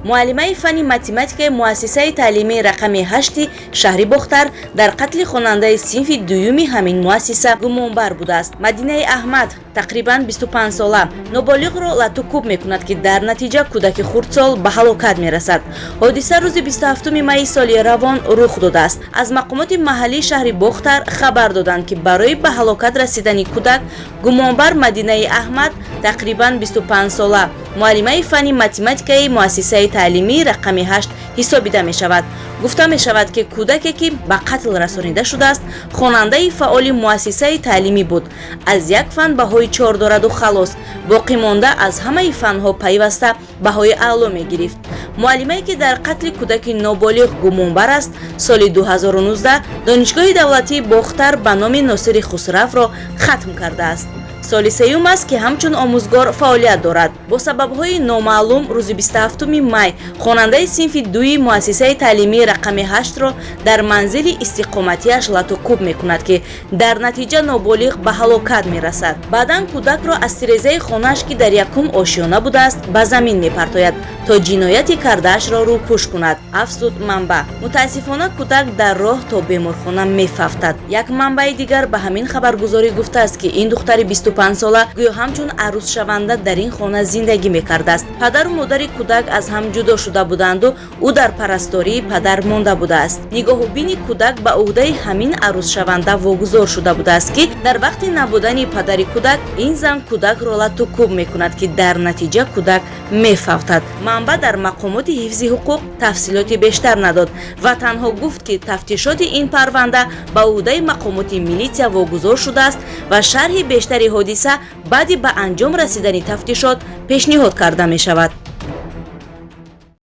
муаллимаи фанни математикаи муассисаи таълимии рақами 8 шаҳри Бохтар дар қатли хонандаи синфи дуюми ҳамин муассиса гумонбар будааст. Мадинаи Аҳмад тақрибан 25 сола ноболиғро латукуб мекунад ки дар натиҷа кӯдаки хурдсол ба ҳалокат мерасад. ҳодиса рӯзи 27 майи соли равон рух додааст. Аз мақомоти маҳаллии шаҳри Бохтар хабар доданд ки барои ба ҳалокат расидани кӯдак гумонбар Мадинаи Аҳмад тақрибан 25 сола муаллимаи фанни математикаи муассисаи таълимии рақами 8 ҳисобида мешавад. гуфта мешавад ки кӯдаке ки ба қатл расонида шудааст хонандаи фаъоли муассисаи таълимӣ буд. аз як фан баҳои 4 дораду халос, боқӣ монда аз ҳамаи фанҳо пайваста баҳои аъло мегирифт. муаллимае ки дар қатли кӯдаки ноболиғ гумонбар аст соли 2019 донишгоҳи давлатии Бохтар ба номи Носири Хусравро хатм кардааст. соли сеюм аст ки ҳамчун омӯзгор фаъолият дорад. бо сабабҳои номаълум рӯзи 27 май хонандаи синфи дуи муассисаи таълимии рақами 8ро дар манзили истиқоматиаш латукуб мекунад ки дар натиҷа ноболиғ ба ҳалокат мерасад. баъдан кӯдакро аз тирезаи хонааш ки дар якум ошиёна будааст ба замин мепартояд то ҷинояти кардаашро рӯпӯш кунад, афзуд манбаъ. мутаассифона кӯдак дар роҳ то беморхона мефафтад. як манбаи дигар ба ҳамин хабаргузорӣ гуфтааст ки ин духтари 25 сола гӯё ҳамчун арӯзшаванда дар ин хона зиндагӣ мекардааст. падару модари кӯдак аз ҳам ҷудо шуда буданду ӯ дар парастории падар монда будааст. нигоҳубини кӯдак ба уҳдаи ҳамин арӯзшаванда вогузор шуда будааст ки дар вақти набудани падари кӯдак ин зан кӯдакро латукуб мекунад ки дар натиҷа кӯдак мефавтад. манбаъ дар мақомоти ҳифзи ҳуқуқ тафсилоти бештар надод ва танҳо гуфт ки тафтишоти ин парванда ба уҳдаи мақомоти милитсия вогузор шудааст ва шарҳи бештари ҳодиса баъди ба анҷом расидани тафтишот пешниҳод карда мешавад.